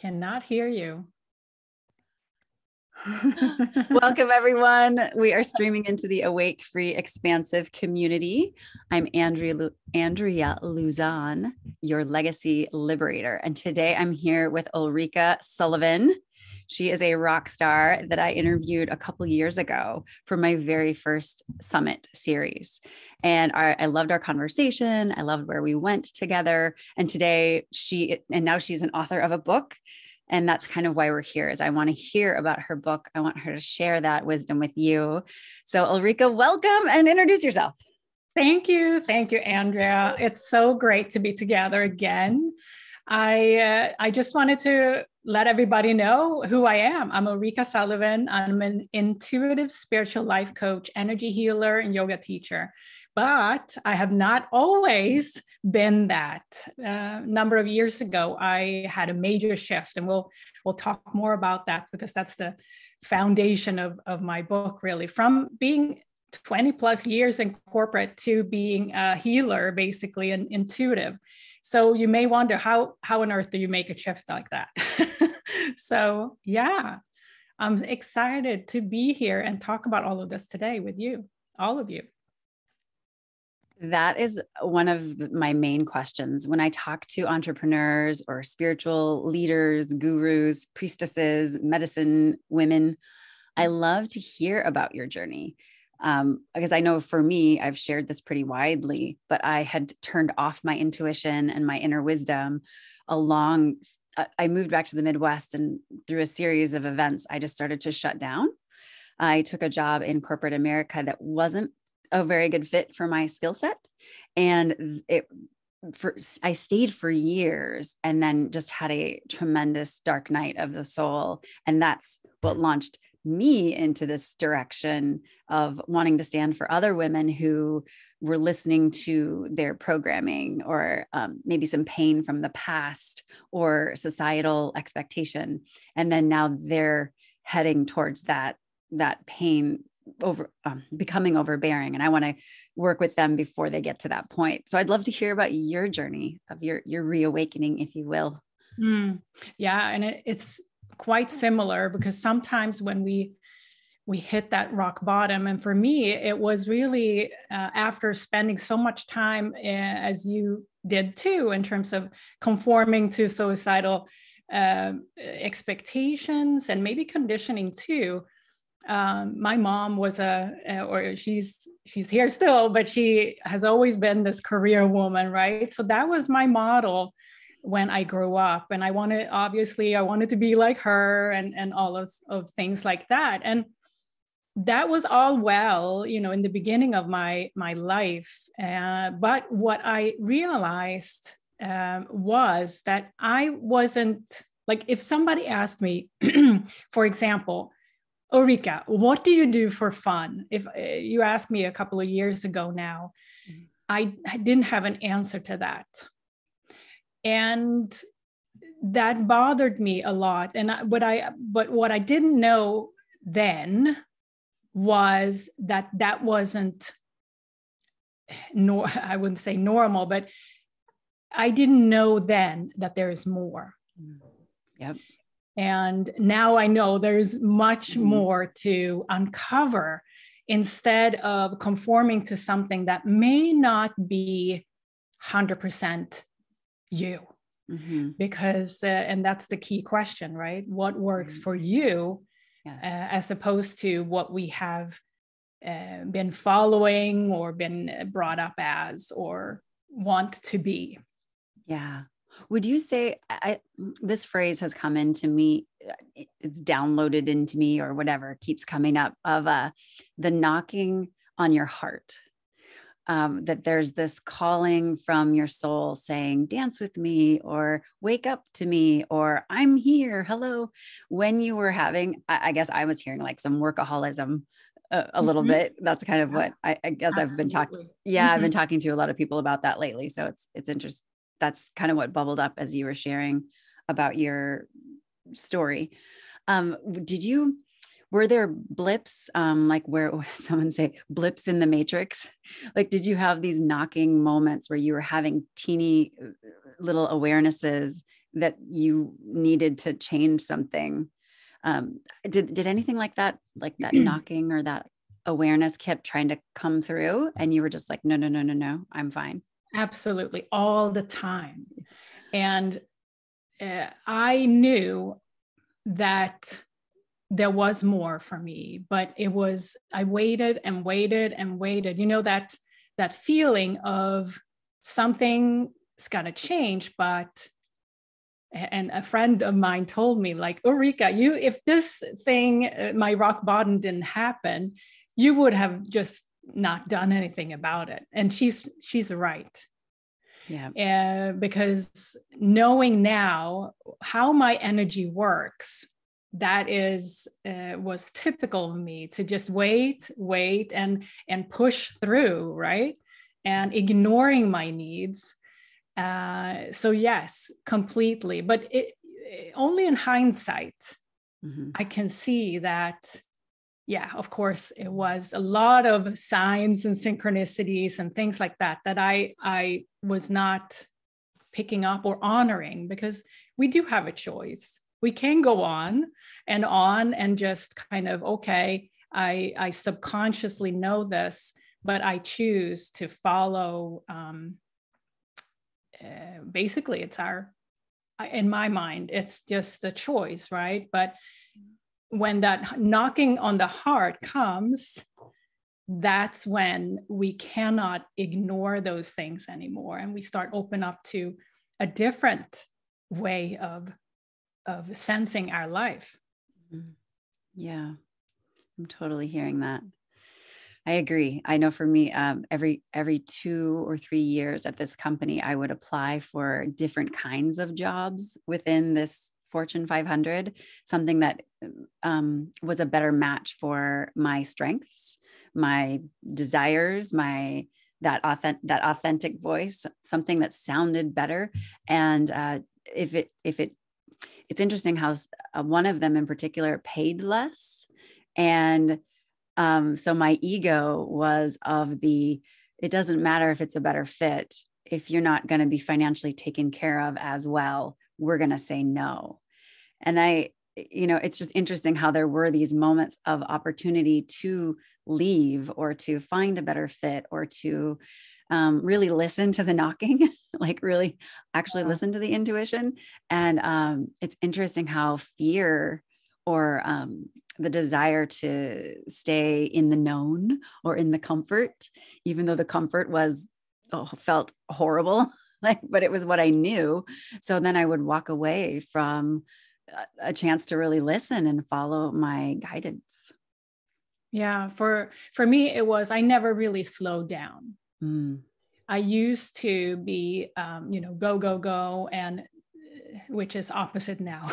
cannot hear you. Welcome, everyone. We are streaming into the Awake, Free, Expansive community. I'm Andrea Luzon, your legacy liberator. And today I'm here with Ulrika Sullivan. She is a rock star that I interviewed a couple years ago for my very first summit series. And I loved our conversation. I loved where we went together. And today now she's an author of a book. And that's kind of why we're here, is I want to hear about her book. I want her to share that wisdom with you. So Ulrika, welcome and introduce yourself. Thank you. Thank you, Andrea. It's so great to be together again. I just wanted to let everybody know who I am. I'm Ulrika Sullivan. I'm an intuitive spiritual life coach, energy healer, and yoga teacher. But I have not always been that. A number of years ago, I had a major shift, and we'll talk more about that because that's the foundation of my book, really. From being 20 plus years in corporate to being a healer, basically, and intuitive. So you may wonder, how on earth do you make a shift like that? So yeah, I'm excited to be here and talk about all of this today with you, all of you. That is one of my main questions when I talk to entrepreneurs or spiritual leaders, gurus, priestesses, medicine women. I love to hear about your journey. Because I know for me, I've shared this pretty widely, but I had turned off my intuition and my inner wisdom I moved back to the Midwest, and through a series of events, I just started to shut down. I took a job in corporate America that wasn't a very good fit for my skill set. And I stayed for years and then just had a tremendous dark night of the soul. And that's what launched me into this direction of wanting to stand for other women who were listening to their programming or maybe some pain from the past or societal expectation. And then now they're heading towards that pain becoming overbearing. And I want to work with them before they get to that point. So I'd love to hear about your journey of your reawakening, if you will. Yeah. And it's quite similar, because sometimes when we hit that rock bottom, and for me, it was really after spending so much time, as you did too, in terms of conforming to societal expectations and maybe conditioning too. My mom was she's here still, but she has always been this career woman, right? So that was my model when I grew up, and I wanted to be like her and all of things like that. And that was all well, in the beginning of my life. But what I realized was that I wasn't, like, if somebody asked me, for example, Ulrika, what do you do for fun? If you asked me a couple of years ago now, I didn't have an answer to that. And that bothered me a lot. But what I didn't know then was that wasn't, I wouldn't say normal, but I didn't know then that there is more. Yep. And now I know there's much more to uncover, instead of conforming to something that may not be 100% you. Because, and that's the key question, right? What works for you, as opposed to what we have been following or been brought up as or want to be. Yeah. Would you say, this phrase has come into me, it's downloaded into me or whatever, keeps coming up, of the knocking on your heart, that there's this calling from your soul saying, dance with me, or wake up to me, or I'm here, hello. When you were having, I guess I was hearing like some workaholism a little bit. That's kind of what I guess I've been talking. Yeah. I've been talking to a lot of people about that lately. So it's interesting. That's kind of what bubbled up as you were sharing about your story. Were there blips, like where someone say blips in the matrix? Like, did you have these knocking moments where you were having teeny little awarenesses that you needed to change something. Did anything like that knocking or that awareness kept trying to come through and you were just like, no, I'm fine? Absolutely. All the time. And I knew that there was more for me, but I waited and waited and waited. That feeling of something's got to change, and a friend of mine told me, like, Ulrika, if this thing, my rock bottom didn't happen, you would have just not done anything about it. And she's right. Yeah. Because knowing now how my energy works, that was typical of me, to just wait and push through, right? And ignoring my needs. So yes, completely. But only in hindsight, I can see that, yeah, of course, it was a lot of signs and synchronicities and things like that I was not picking up or honoring, because we do have a choice. We can go on and just kind of, okay, I subconsciously know this, but I choose to follow. Basically, in my mind, it's just a choice, right? But when that knocking on the heart comes, that's when we cannot ignore those things anymore, and we start open up to a different way of sensing our life. Yeah, I'm totally hearing that. I agree. I know for me, every 2 or 3 years at this company, I would apply for different kinds of jobs within this Fortune 500, something that was a better match for my strengths, my desires, that authentic voice, something that sounded better. And it's interesting how one of them in particular paid less. And so my ego was it doesn't matter if it's a better fit. If you're not going to be financially taken care of as well, we're going to say no. And it's just interesting how there were these moments of opportunity to leave or to find a better fit or to really listen to the knocking, like really actually listen to the intuition. And it's interesting how fear or the desire to stay in the known or in the comfort, even though the comfort felt horrible, but it was what I knew. So then I would walk away from a chance to really listen and follow my guidance. Yeah. For me, it was, I never really slowed down. I used to be, go, and which is opposite now.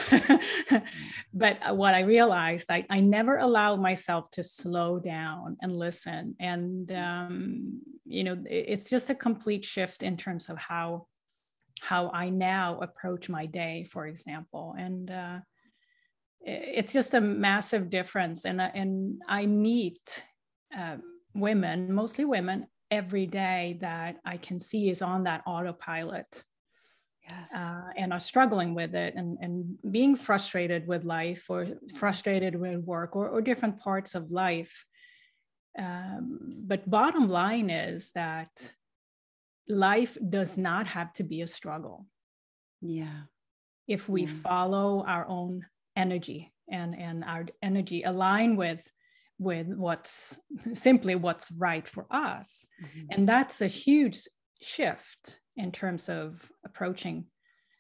But what I realized, I never allowed myself to slow down and listen. And, it's just a complete shift in terms of how I now approach my day, for example. And it's just a massive difference. And I meet women, mostly women, every day that I can see is on that autopilot. Yes. And are struggling with it and being frustrated with life or frustrated with work or different parts of life. But bottom line is that life does not have to be a struggle. Yeah. If we follow our own energy and our energy align with what's right for us. And that's a huge shift in terms of approaching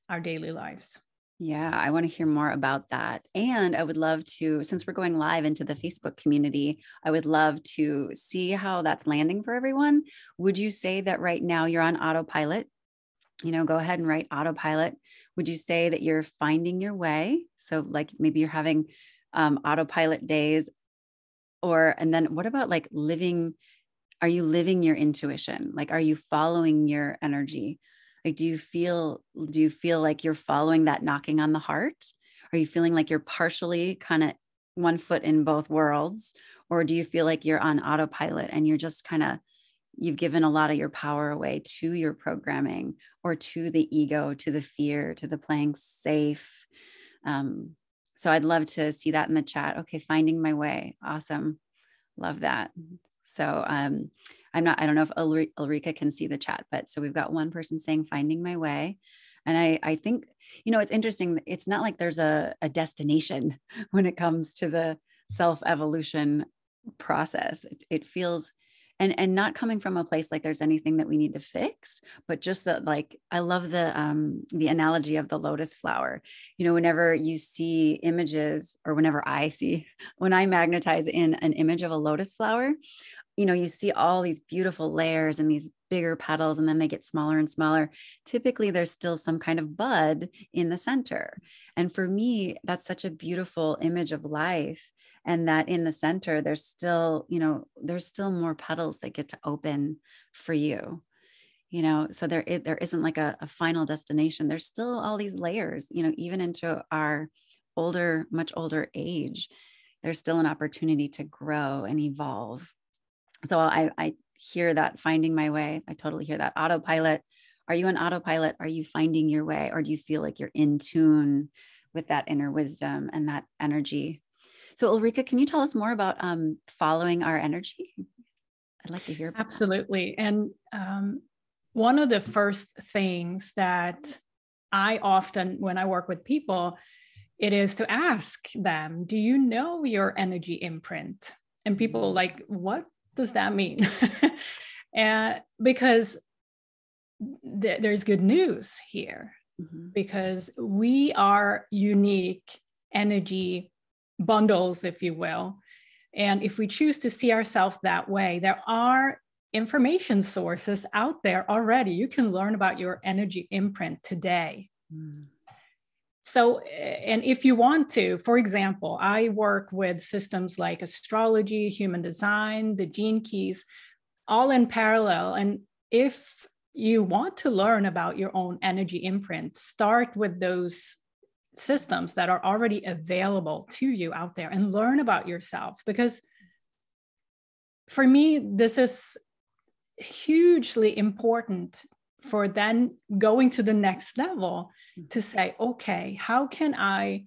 our daily lives. Yeah, I want to hear more about that. And I would love to, since we're going live into the Facebook community, I would love to see how that's landing for everyone. Would you say that right now you're on autopilot? Go ahead and write autopilot. Would you say that you're finding your way? So like maybe you're having autopilot days, and then what about like are you living your intuition? Like, are you following your energy? Like, do you feel like you're following that knocking on the heart? Are you feeling like you're partially kind of one foot in both worlds? Or do you feel like you're on autopilot and you're just kind of you've given a lot of your power away to your programming or to the ego, to the fear, to the playing safe. So I'd love to see that in the chat. Okay. Finding my way. Awesome. Love that. So I don't know if Ulrika can see the chat, but so we've got one person saying finding my way. And I think, it's interesting. It's not like there's a destination when it comes to the self-evolution process. It feels, and not coming from a place like there's anything that we need to fix, but just that, like, I love the analogy of the lotus flower. Whenever you see images, or when I magnetize in an image of a lotus flower, you see all these beautiful layers and these bigger petals, and then they get smaller and smaller. Typically, there's still some kind of bud in the center. And for me, that's such a beautiful image of life. And that in the center, there's still more petals that get to open for you. So there isn't like a final destination. There's still all these layers, even into our much older age, there's still an opportunity to grow and evolve. So I hear that, finding my way. I totally hear that. Autopilot. Are you on autopilot? Are you finding your way? Or do you feel like you're in tune with that inner wisdom and that energy? So Ulrika, can you tell us more about following our energy? I'd like to hear about Absolutely. That. And one of the first things that I often, when I work with people, it is to ask them, do you know your energy imprint? And people like, what does that mean? Because there's good news here, because we are unique energy bundles, if you will. And if we choose to see ourselves that way, there are information sources out there already. You can learn about your energy imprint today. So, and if you want to, for example, I work with systems like astrology, human design, the gene keys, all in parallel. And if you want to learn about your own energy imprint, start with those systems that are already available to you out there and learn about yourself. Because for me, this is hugely important for then going to the next level to say, okay, how can I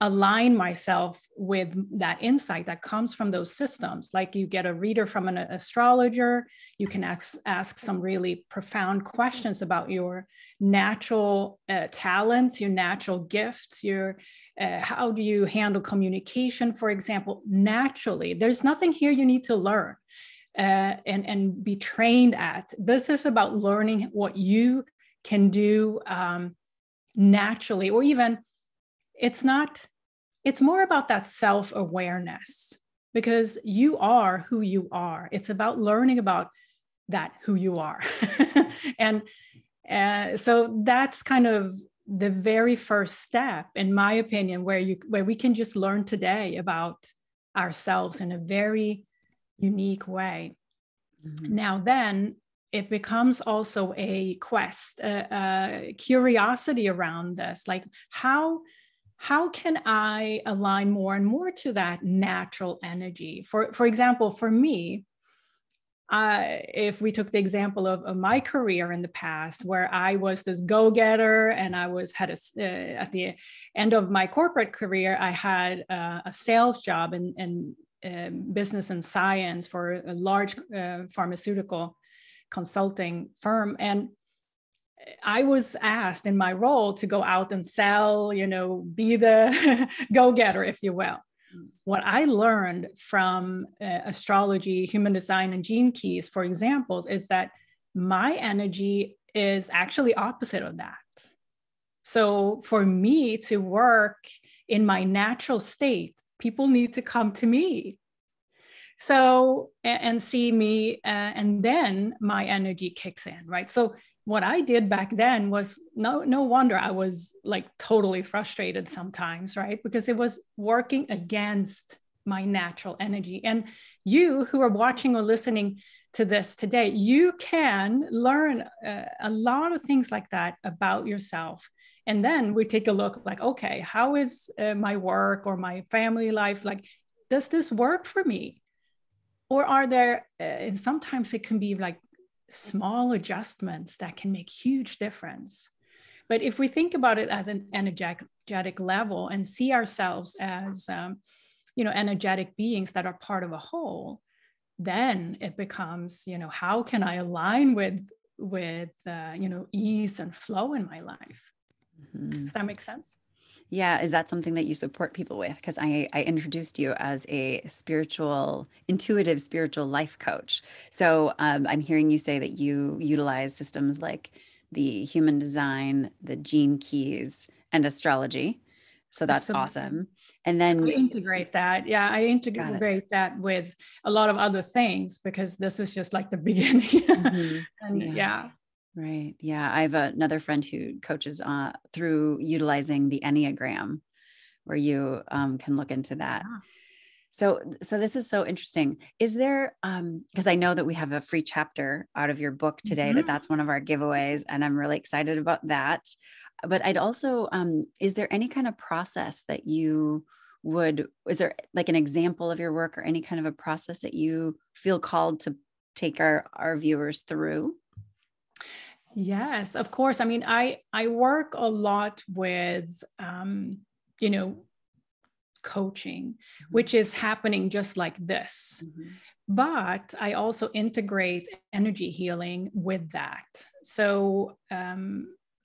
align myself with that insight that comes from those systems? Like, you get a reader from an astrologer, you can ask some really profound questions about your natural talents, your natural gifts, how do you handle communication, for example, naturally. There's nothing here you need to learn and be trained at. This is about learning what you can do naturally, or even it's more about that self-awareness, because you are who you are. It's about learning about that, who you are. And so that's kind of the very first step, in my opinion, where we can just learn today about ourselves in a very unique way. Now then, it becomes also a quest, a curiosity around this. Like, how can I align more and more to that natural energy? For example, for me, if we took the example of my career in the past, where I was this go-getter, and I at the end of my corporate career, I had a sales job in business and science for a large pharmaceutical consulting firm. And I was asked in my role to go out and sell, be the go-getter, if you will. What I learned from astrology, human design, and gene keys, for example, is that my energy is actually opposite of that. So for me to work in my natural state, people need to come to me. So, and see me, and then my energy kicks in, right? So what I did back then was no wonder I was like totally frustrated sometimes, right? Because it was working against my natural energy. And you who are watching or listening to this today, you can learn a lot of things like that about yourself. And then we take a look like, okay, how is my work or my family life? Like, does this work for me? or are there, and sometimes it can be like small adjustments that can make huge difference. But if we think about it at an energetic level and see ourselves as, energetic beings that are part of a whole, then it becomes, how can I align with ease and flow in my life? Mm-hmm. Does that make sense? Yeah. Is that something that you support people with? Because I introduced you as a intuitive spiritual life coach. So I'm hearing you say that you utilize systems like the human design, the gene keys, and astrology. So that's awesome. And then I integrate that. Yeah, I integrate that with a lot of other things, because this is just like the beginning. Mm-hmm. And yeah. Right. Yeah. I have another friend who coaches through utilizing the Enneagram, where you can look into that. Yeah. So this is so interesting. Is there, because I know that we have a free chapter out of your book today, mm-hmm. that's one of our giveaways, and I'm really excited about that. But I'd also, is there any kind of process that is there like an example of your work or any kind of a process that you feel called to take our viewers through? Yes, of course. I mean, I work a lot with, coaching, mm-hmm. which is happening just like this. Mm-hmm. But I also integrate energy healing with that. So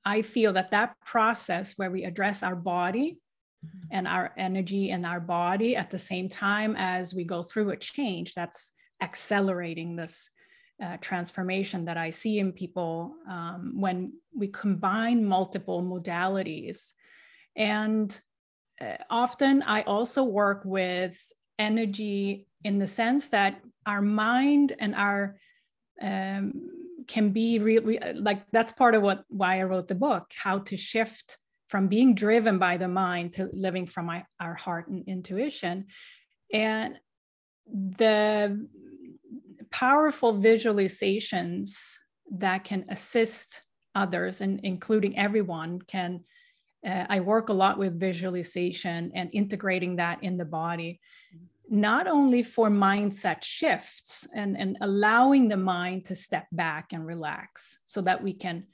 I feel that process where we address our body mm-hmm. and our energy and our body at the same time as we go through a change, that's accelerating this transformation that I see in people when we combine multiple modalities. And often I also work with energy in the sense that our mind and our can be really like, that's part of why I wrote the book, how to shift from being driven by the mind to living from our heart and intuition. And the powerful visualizations that can assist others, and including everyone, can I work a lot with visualization and integrating that in the body, not only for mindset shifts and allowing the mind to step back and relax so that we can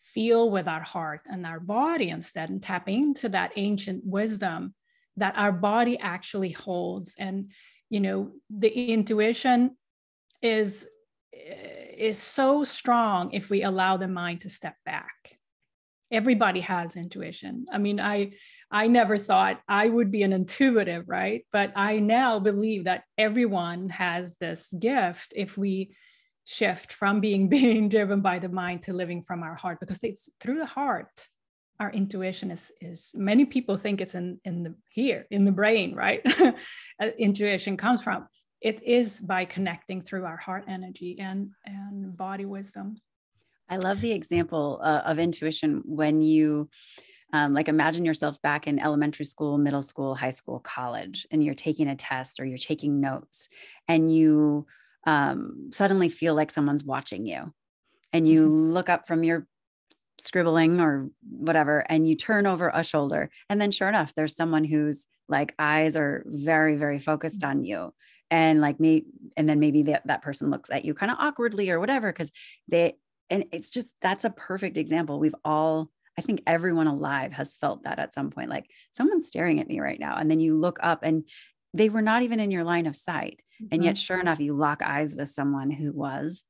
feel with our heart and our body instead, and tap into that ancient wisdom that our body actually holds. And the intuition is so strong if we allow the mind to step back. Everybody has intuition. I mean, I never thought I would be an intuitive, right? But I now believe that everyone has this gift if we shift from being driven by the mind to living from our heart, because it's through the heart. Our intuition is many people think it's in the brain, right? Intuition comes from. It is by connecting through our heart energy and body wisdom. I love the example of intuition when you like imagine yourself back in elementary school, middle school, high school, college, and you're taking a test or you're taking notes, and you suddenly feel like someone's watching you, and you mm-hmm. look up from your scribbling or whatever, and you turn over a shoulder, and then sure enough, there's someone whose like eyes are very, very focused on you. And like me, and then maybe that person looks at you kind of awkwardly or whatever, because and it's just, that's a perfect example. I think everyone alive has felt that at some point, like someone's staring at me right now. And then you look up and they were not even in your line of sight. Mm-hmm. And yet sure enough, you lock eyes with someone who was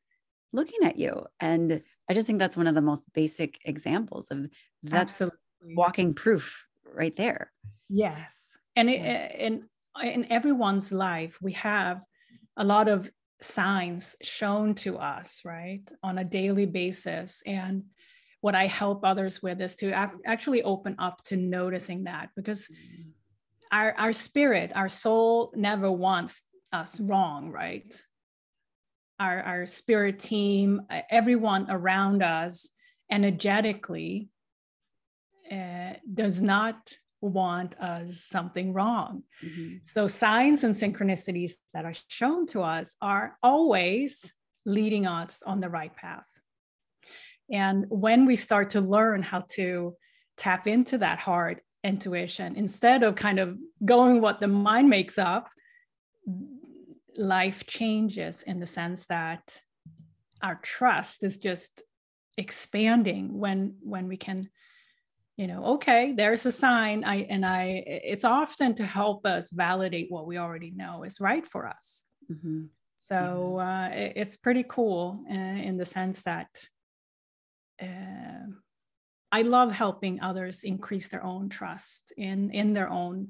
looking at you. And I just think that's one of the most basic examples of that's Absolutely. Walking proof right there. Yes. And in everyone's life, we have a lot of signs shown to us, right, on a daily basis. And what I help others with is to actually open up to noticing that, because our spirit, our soul never wants us wrong, right? Our spirit team, everyone around us energetically does not want us something wrong. Mm-hmm. So signs and synchronicities that are shown to us are always leading us on the right path. And when we start to learn how to tap into that heart intuition, instead of kind of going what the mind makes up, life changes in the sense that our trust is just expanding when we can, okay, there's a sign. It's often to help us validate what we already know is right for us. Mm-hmm. So it's pretty cool in the sense that I love helping others increase their own trust in their own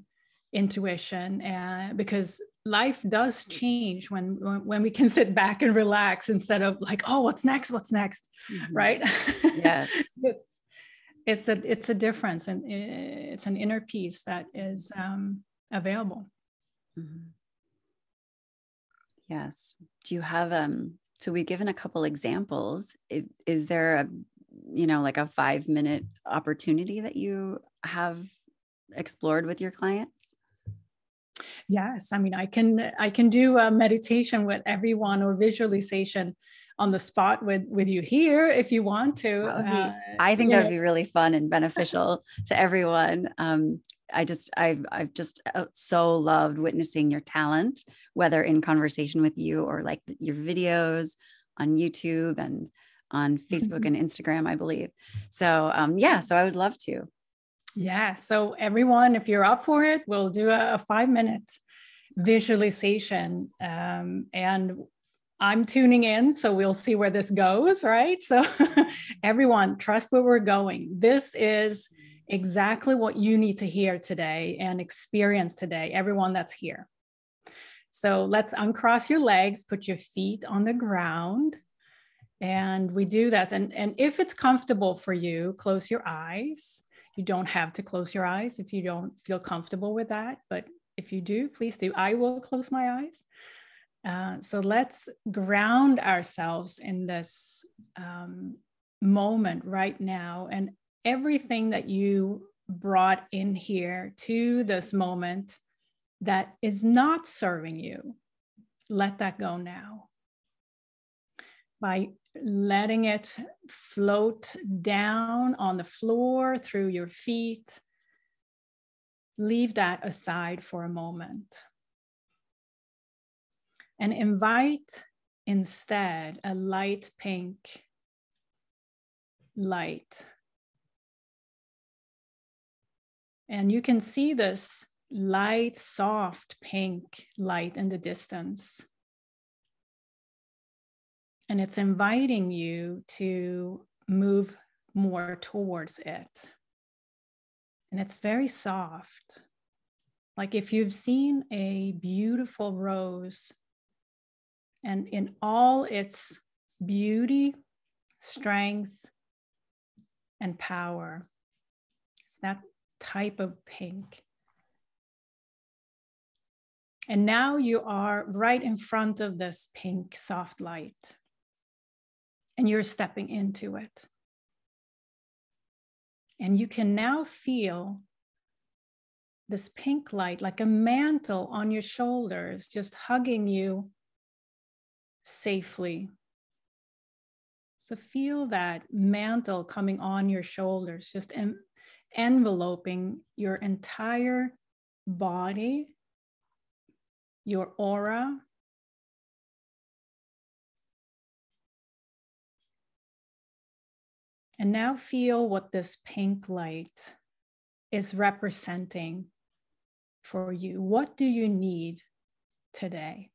intuition, because life does change when we can sit back and relax instead of like, oh, what's next, mm-hmm. Right? Yes. It's a difference, and it's an inner peace that is available. Mm-hmm. Yes. Do you have so we've given a couple examples. Is there a like a 5-minute opportunity that you have explored with your clients? Yes. I mean, I can do a meditation with everyone, or visualization on the spot with you here if you want to. I think that would be really fun and beneficial to everyone. I've just so loved witnessing your talent, whether in conversation with you or like your videos on YouTube and on Facebook and Instagram, I believe. So so I would love to. Yeah. So everyone, if you're up for it, we'll do a 5-minute visualization. And I'm tuning in, so we'll see where this goes, right? So everyone, trust where we're going. This is exactly what you need to hear today and experience today, everyone that's here. So let's uncross your legs, put your feet on the ground, and we do that. And if it's comfortable for you, close your eyes. You don't have to close your eyes if you don't feel comfortable with that, but if you do, please do. I will close my eyes. So let's ground ourselves in this moment right now, and everything that you brought in here to this moment that is not serving you, let that go now. By letting it float down on the floor through your feet, leave that aside for a moment. And invite instead a light pink light. And you can see this light, soft pink light in the distance. And it's inviting you to move more towards it. And it's very soft. Like if you've seen a beautiful rose, and in all its beauty, strength, and power, it's that type of pink. And now you are right in front of this pink soft light, and you're stepping into it. And you can now feel this pink light like a mantle on your shoulders, just hugging you safely. So feel that mantle coming on your shoulders, just enveloping your entire body, your aura. And now feel what this pink light is representing for you. What do you need today?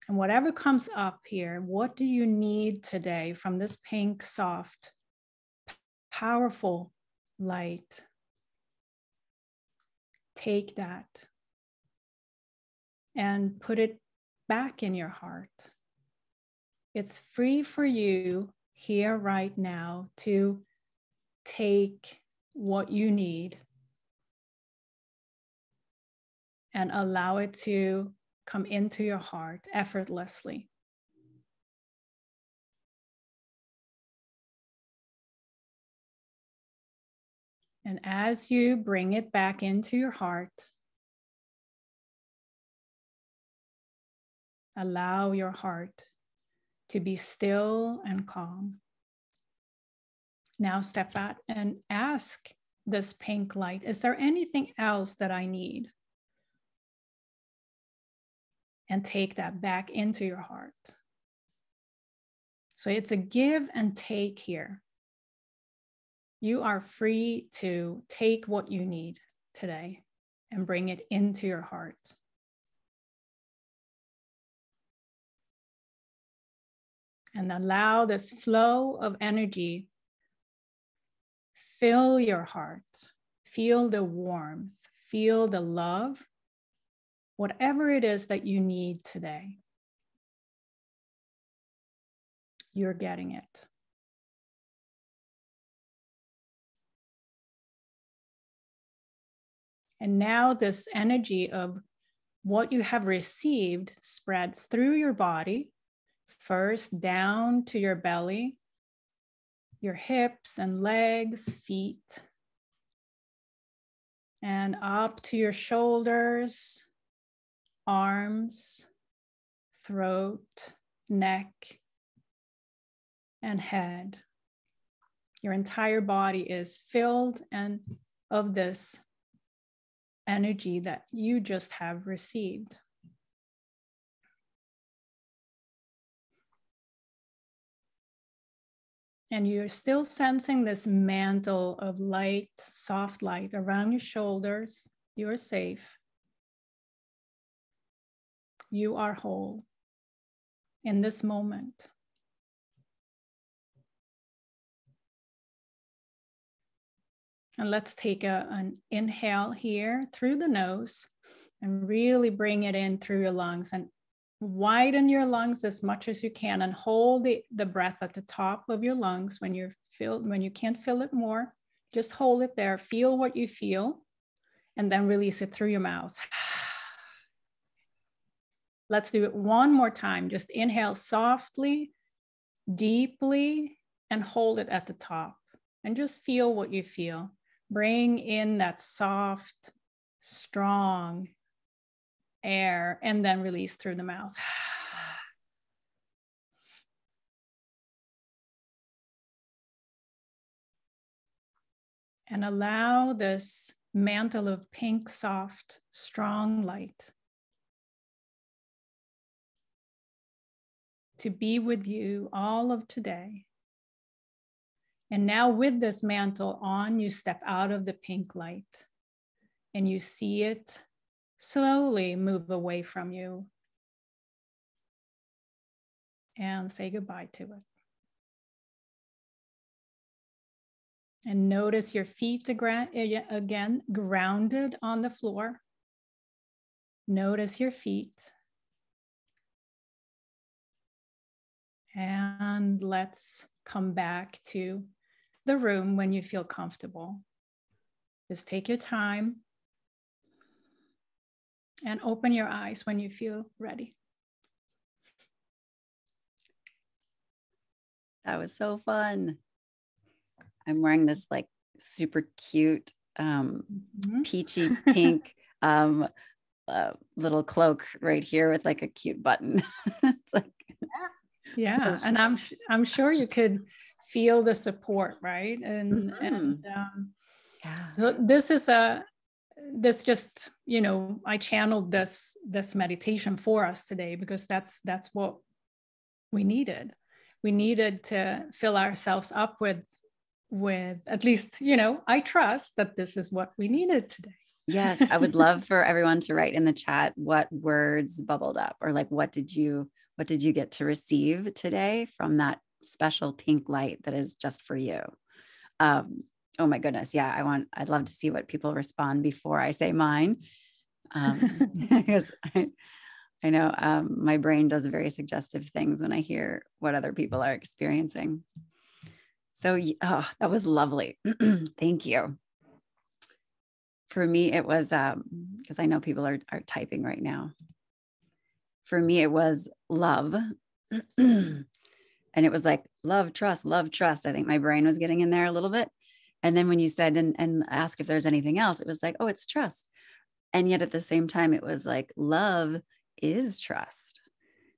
And whatever comes up here, what do you need today from this pink, soft, powerful light? Take that and put it back in your heart. It's free for you here right now to take what you need and allow it to come into your heart effortlessly. And as you bring it back into your heart, allow your heart to be still and calm. Now step out and ask this pink light, is there anything else that I need? and take that back into your heart. So it's a give and take here. You are free to take what you need today and bring it into your heart. And allow this flow of energy fill your heart. Feel the warmth, feel the love, whatever it is that you need today. You're getting it. And now this energy of what you have received spreads through your body, first down to your belly, your hips and legs, feet, and up to your shoulders, arms, throat, neck, and head. Your entire body is filled and of this energy that you just have received. And you're still sensing this mantle of light, soft light around your shoulders. You're safe. You are whole in this moment. And let's take an inhale here through the nose and really bring it in through your lungs and widen your lungs as much as you can and hold the breath at the top of your lungs when you can't feel it more. Just hold it there. Feel what you feel and then release it through your mouth. Let's do it one more time. Just inhale softly, deeply, and hold it at the top. And just feel what you feel. Bring in that soft, strong air and then release through the mouth. And allow this mantle of pink, soft, strong light to be with you all of today. And now with this mantle on, you step out of the pink light and you see it slowly move away from you and say goodbye to it. And notice your feet again grounded on the floor. Notice your feet. And let's come back to the room when you feel comfortable. Just take your time and open your eyes when you feel ready. That was so fun. I'm wearing this like super cute, peachy pink little cloak right here with like a cute button. It's like, yeah. And I'm sure you could feel the support, right? And yeah. So this just, I channeled this meditation for us today because that's what we needed. We needed to fill ourselves up with at least, I trust that this is what we needed today. Yes. I would love for everyone to write in the chat what words bubbled up, or like, what did you get to receive today from that special pink light that is just for you? Oh my goodness. Yeah. I'd love to see what people respond before I say mine. Because I know my brain does very suggestive things when I hear what other people are experiencing. So that was lovely. Thank you. For me, it was, because I know people are typing right now. For me, it was love. And it was like, love, trust. I think my brain was getting in there a little bit. And then when you said, and ask if there's anything else, it was like, oh, it's trust. And yet at the same time, it was like, love is trust.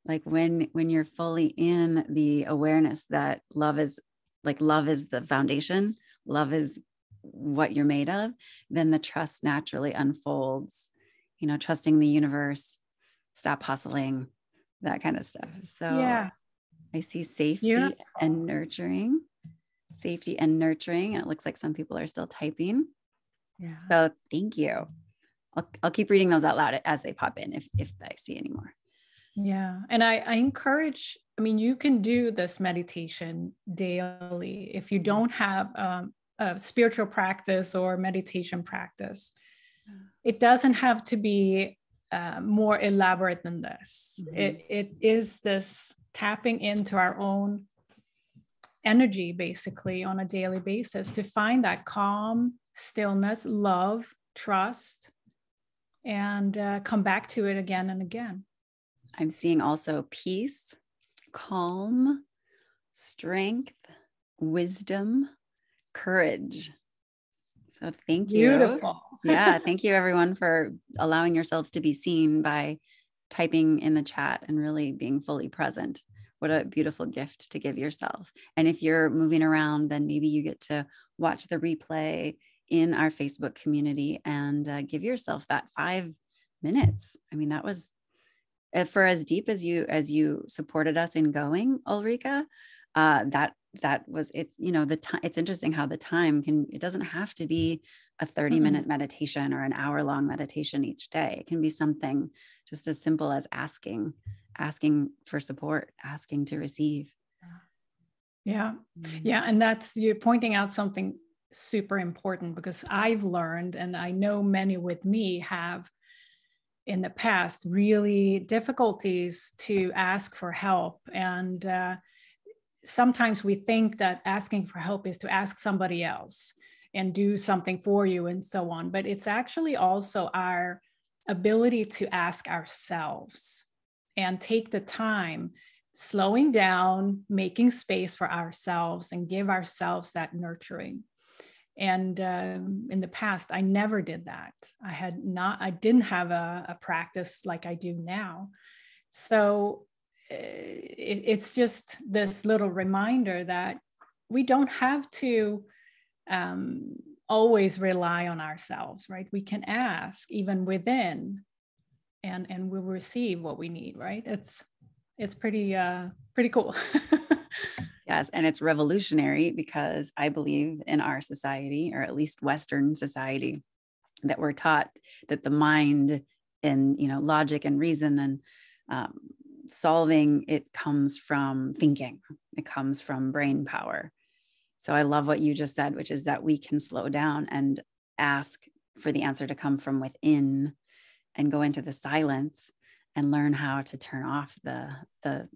Like when you're fully in the awareness that love is the foundation, love is what you're made of, then the trust naturally unfolds, trusting the universe, stop hustling, that kind of stuff. So Yeah. I see safety Beautiful. and nurturing, safety and nurturing. And it looks like some people are still typing. Yeah. So thank you. I'll keep reading those out loud as they pop in if I see any more. Yeah. And I encourage, I mean, you can do this meditation daily if you don't have a spiritual practice or meditation practice. It doesn't have to be more elaborate than this. Mm-hmm. It is this tapping into our own energy, basically, on a daily basis to find that calm, stillness, love, trust, and come back to it again and again. I'm seeing also peace, calm, strength, wisdom, courage. So thank you. Beautiful. Yeah. Thank you everyone for allowing yourselves to be seen by typing in the chat and really being fully present. What a beautiful gift to give yourself. And if you're moving around, then maybe you get to watch the replay in our Facebook community and give yourself that 5 minutes. I mean, that was for as deep as you supported us in going, Ulrika. That was, it's, you know, the time. It's interesting how the time it doesn't have to be a 30-minute meditation or an hour-long meditation each day. It can be something just as simple as asking for support, asking to receive. Yeah. Yeah. And you're pointing out something super important, because I've learned, and I know many with me have in the past, really difficulties to ask for help. And sometimes we think that asking for help is to ask somebody else and do something for you and so on. But it's actually also our ability to ask ourselves and take the time, slowing down, making space for ourselves and give ourselves that nurturing. And in the past, I never did that. I didn't have a practice like I do now. So it's just this little reminder that we don't have to always rely on ourselves, right? We can ask even within, and we'll receive what we need, right? It's pretty cool. Yes. And it's revolutionary, because I believe in our society, or at least Western society, that we're taught that the mind and, you know, logic and reason and solving, it comes from thinking. It comes from brain power. So I love what you just said, which is that we can slow down and ask for the answer to come from within and go into the silence and learn how to turn off the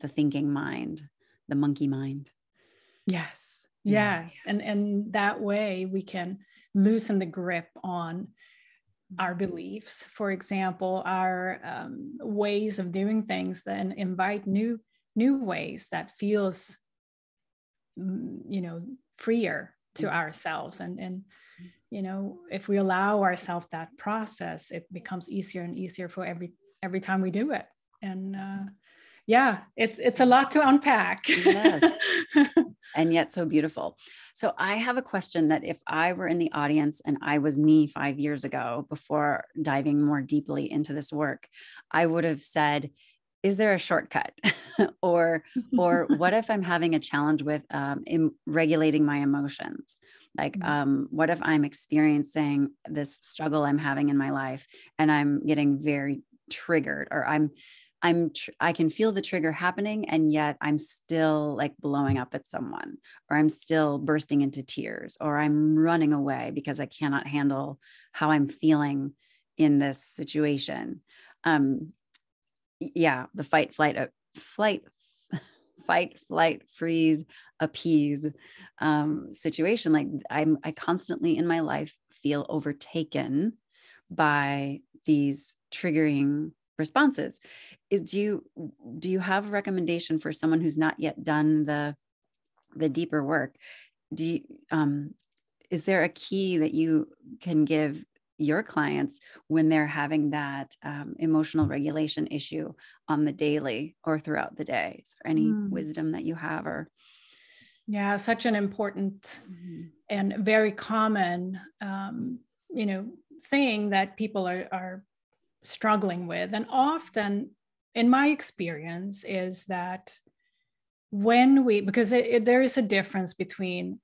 thinking mind, the monkey mind. Yes. Yes. Yeah. And that way we can loosen the grip on our beliefs, for example, our ways of doing things, and invite new ways that feels, you know, freer to ourselves. And, you know, if we allow ourselves that process, it becomes easier and easier for every time we do it. And yeah, it's a lot to unpack. Yes. And yet so beautiful. So I have a question that if I were in the audience and I was me 5 years ago, before diving more deeply into this work, I would have said, is there a shortcut? or what if I'm having a challenge with regulating my emotions? Like, what if I'm experiencing this struggle I'm having in my life and I'm getting very triggered, or I can feel the trigger happening, and yet I'm still like blowing up at someone, or I'm still bursting into tears, or I'm running away because I cannot handle how I'm feeling in this situation. Yeah, the fight, flight, freeze, appease situation. Like I constantly in my life feel overtaken by these triggering responses. Do you have a recommendation for someone who's not yet done the deeper work? Is there a key that you can give your clients when they're having that emotional regulation issue on the daily or throughout the day? Is there any wisdom that you have? Or yeah, such an important and very common thing that people are struggling with. And often in my experience is that when we, because there is a difference between,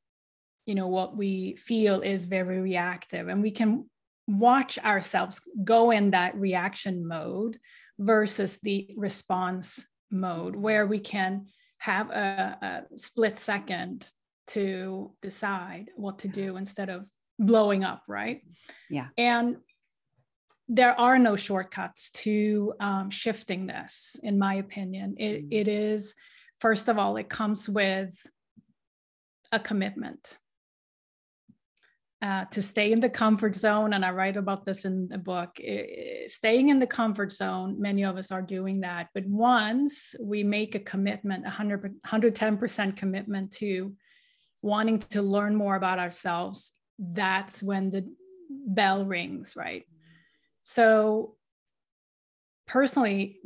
what we feel is very reactive, and we can watch ourselves go in that reaction mode versus the response mode, where we can have a split second to decide what to do instead of blowing up, right? Yeah. And there are no shortcuts to shifting this, in my opinion. It is, first of all, it comes with a commitment to stay in the comfort zone. And I write about this in the book. Staying in the comfort zone, many of us are doing that. But once we make a commitment, 110% commitment to wanting to learn more about ourselves, that's when the bell rings, right? So personally,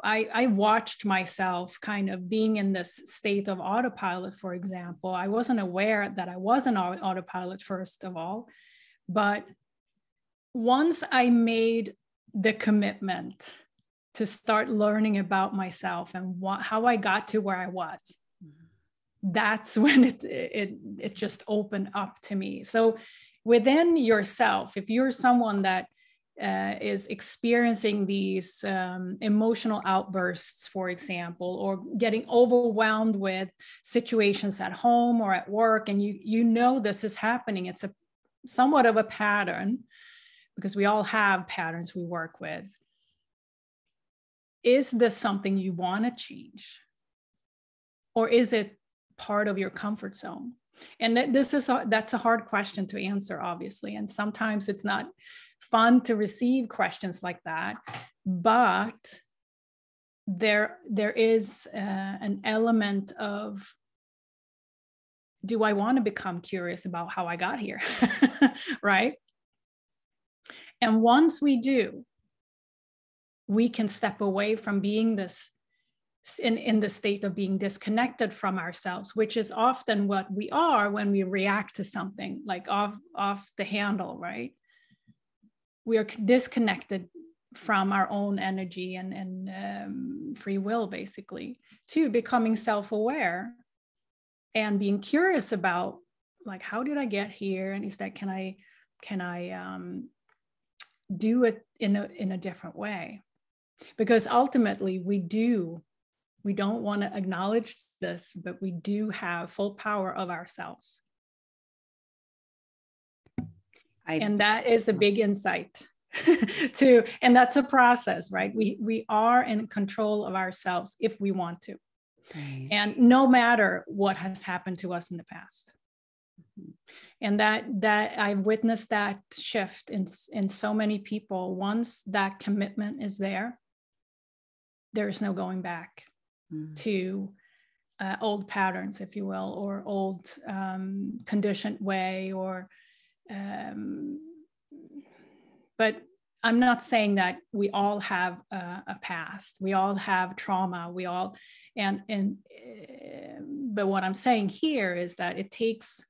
I watched myself kind of being in this state of autopilot, for example. I wasn't aware that I was an autopilot, first of all. But once I made the commitment to start learning about myself and how I got to where I was, that's when it just opened up to me. So within yourself, if you're someone that is experiencing these emotional outbursts, for example, or getting overwhelmed with situations at home or at work, and you know this is happening, it's a somewhat of a pattern, because we all have patterns we work with. Is this something you want to change? Or is it part of your comfort zone? And that's a hard question to answer, obviously. And sometimes it's not fun to receive questions like that, but there is an element of, do I want to become curious about how I got here? Right? And once we do, we can step away from being this in the state of being disconnected from ourselves, which is often what we are when we react to something like off the handle, right? We are disconnected from our own energy and free will, basically, to becoming self-aware and being curious about, like, how did I get here? And is that, can I do it in a different way? Because ultimately we don't want to acknowledge this, but we do have full power of ourselves. And that is a big insight too. And that's a process, right? We are in control of ourselves if we want to. Right. And no matter what has happened to us in the past. And that I've witnessed that shift in so many people. Once that commitment is there, there's no going back to old patterns, if you will, or old conditioned way, or but I'm not saying that we all have a past. We all have trauma. We all, but what I'm saying here is that it takes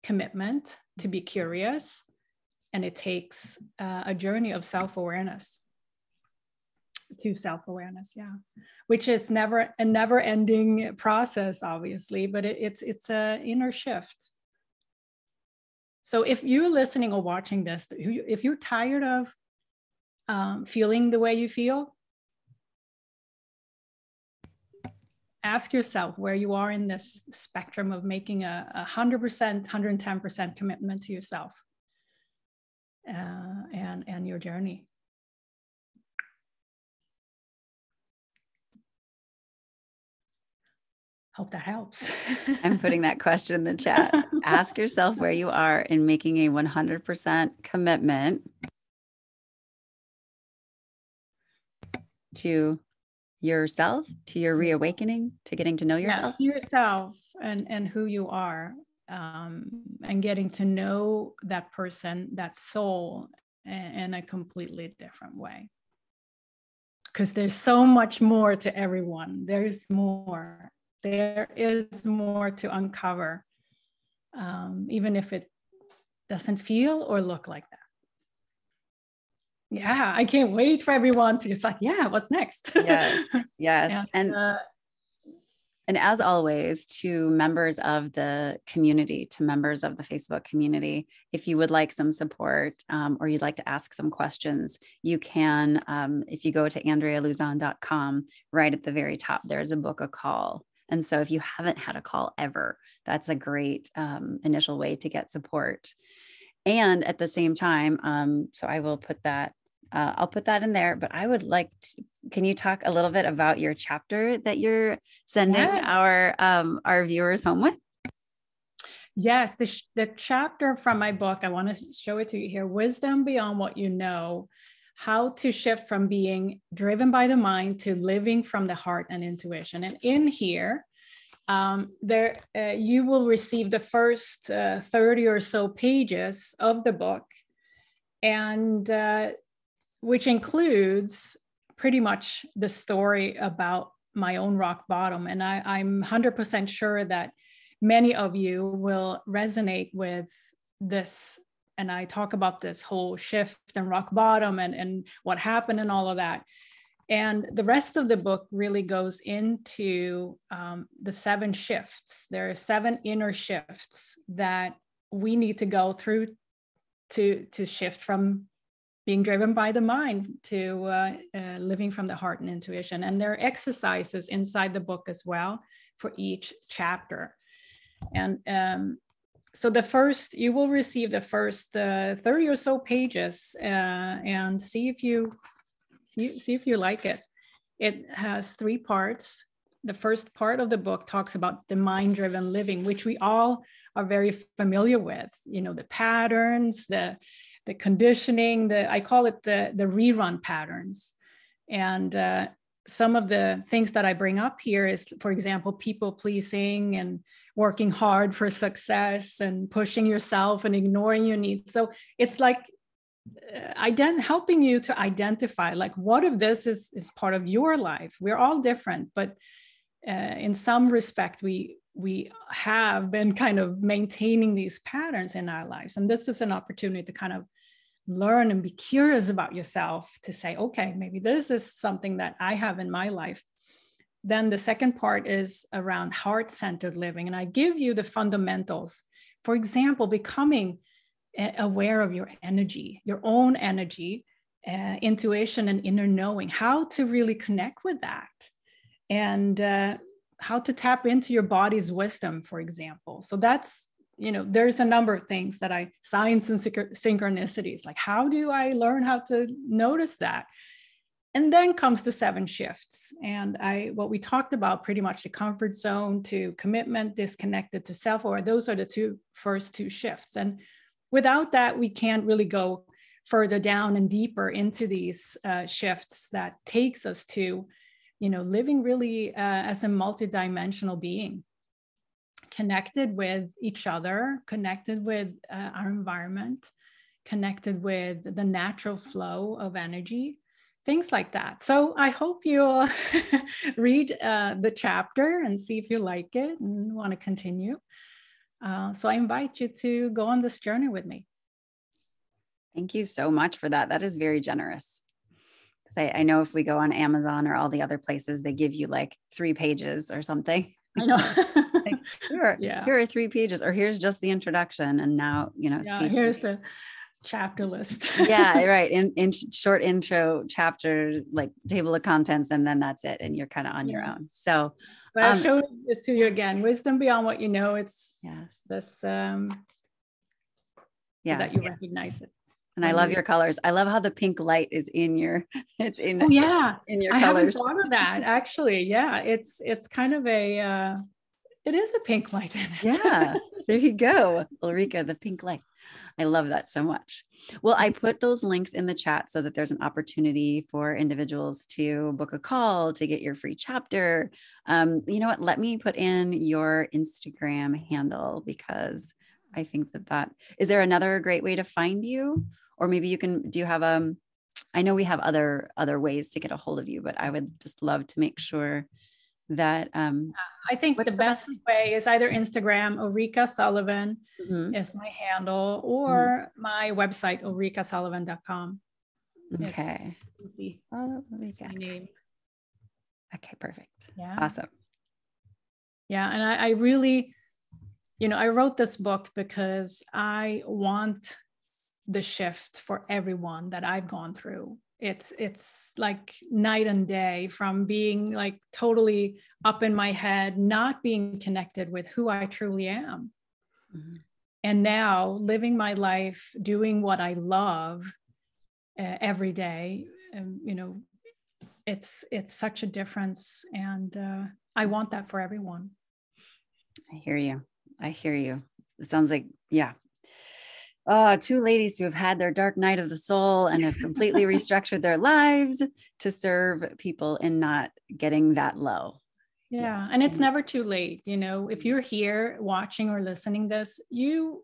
commitment to be curious, and it takes a journey of self-awareness. Yeah, which is a never-ending process, obviously, but it's an inner shift. So if you're listening or watching this, if you're tired of feeling the way you feel, ask yourself where you are in this spectrum of making a 100%, 110% commitment to yourself and your journey. Hope that helps. I'm putting that question in the chat. Ask yourself where you are in making a 100% commitment to yourself, to your reawakening, to getting to know yourself. Yeah, to yourself and who you are, and getting to know that person, that soul, in a completely different way. Because there's so much more to everyone. There is more to uncover, even if it doesn't feel or look like that. Yeah, I can't wait for everyone to just like, yeah, what's next? Yes. Yes. And And as always, to members of the community, to members of the Facebook community, if you would like some support or you'd like to ask some questions, you can, if you go to AndreaLuzon.com, right at the very top, there's a book a call. And so if you haven't had a call ever, that's a great initial way to get support. And at the same time, so I will put that, I'll put that in there, but I would like to, can you talk a little bit about your chapter that you're sending our viewers home with? Yes, the chapter from my book, I want to show it to you here, Wisdom Beyond What You Know, how to shift from being driven by the mind to living from the heart and intuition. And in here, you will receive the first 30 or so pages of the book, and which includes pretty much the story about my own rock bottom. And I'm 100% sure that many of you will resonate with this. And I talk about this whole shift and rock bottom and what happened and all of that. And the rest of the book really goes into the 7 shifts. There are 7 inner shifts that we need to go through to shift from being driven by the mind to living from the heart and intuition. And there are exercises inside the book as well for each chapter. And so you will receive the first 30 or so pages and see if you like it. It has 3 parts. The first part of the book talks about the mind-driven living, which we all are very familiar with. You know, the patterns, the conditioning, I call it the rerun patterns. And some of the things that I bring up here is, for example, people pleasing and working hard for success and pushing yourself and ignoring your needs. So it's like helping you to identify, like, what of this is part of your life. We're all different, but in some respect, we have been kind of maintaining these patterns in our lives. And this is an opportunity to kind of learn and be curious about yourself, to say, okay, maybe this is something that I have in my life. Then the second part is around heart-centered living. And I give you the fundamentals. For example, becoming aware of your energy, your own energy, intuition and inner knowing, how to really connect with that, and how to tap into your body's wisdom, for example. So that's, there's a number of things that science and synchronicities, like how do I learn how to notice that? And then comes the 7 shifts. And what we talked about, pretty much the comfort zone to commitment, disconnected to self-aware, those are the first two shifts. And without that, we can't really go further down and deeper into these shifts that takes us to, living really as a multidimensional being, connected with each other, connected with our environment, connected with the natural flow of energy, things like that. So I hope you'll read the chapter and see if you like it and want to continue. So I invite you to go on this journey with me. Thank you so much for that. That is very generous. I know if we go on Amazon or all the other places, they give you like 3 pages or something. I know. Like, here are 3 pages, or here's just the introduction. And now, here's the chapter list. Yeah, right. In short intro chapters, like table of contents, and then that's it. And you're kind of on your own. So I'll show this to you again. Wisdom Beyond What You Know. It's this, so that you recognize it. And I love your colors. I love how the pink light is in your, in your colors. I haven't thought of that, actually. Yeah, it's kind of it is a pink light in it. Yeah, there you go. Ulrika, the pink light. I love that so much. Well, I put those links in the chat so that there's an opportunity for individuals to book a call to get your free chapter. You know what? Let me put in your Instagram handle, because I think that is there another great way to find you? Or maybe do you have, I know we have other ways to get a hold of you, but I would just love to make sure that. I think the best way is either Instagram, Ulrika Sullivan is my handle, or my website, ulrikasullivan.com. Okay. It's easy. Oh, let me It's my get. name. Okay, perfect. Yeah. Awesome. Yeah. And I really, I wrote this book because I want the shift for everyone that I've gone through. It's like night and day from being like totally up in my head, not being connected with who I truly am. Mm-hmm. And now living my life, doing what I love every day, it's such a difference. And I want that for everyone. I hear you. I hear you. It sounds like, yeah. Two ladies who have had their dark night of the soul and have completely restructured their lives to serve people and not getting that low. Yeah. And it's never too late. If you're here watching or listening this, you're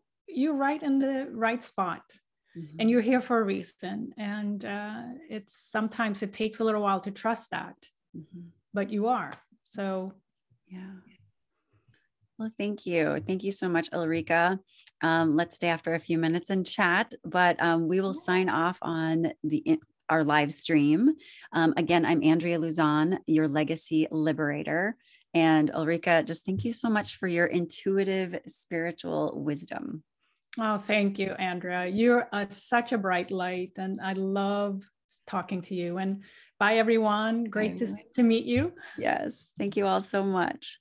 right in the right spot. Mm-hmm. And you're here for a reason. And sometimes it takes a little while to trust that, mm-hmm. but you are. So, yeah. Well, thank you. Thank you so much, Ulrika. Let's stay after a few minutes and chat, but we will sign off on our live stream. Again, I'm Andrea Luzon, your legacy liberator. And Ulrika, just thank you so much for your intuitive spiritual wisdom. Oh, thank you, Andrea. You're such a bright light, and I love talking to you. And bye, everyone. Great to meet you. Yes. Thank you all so much.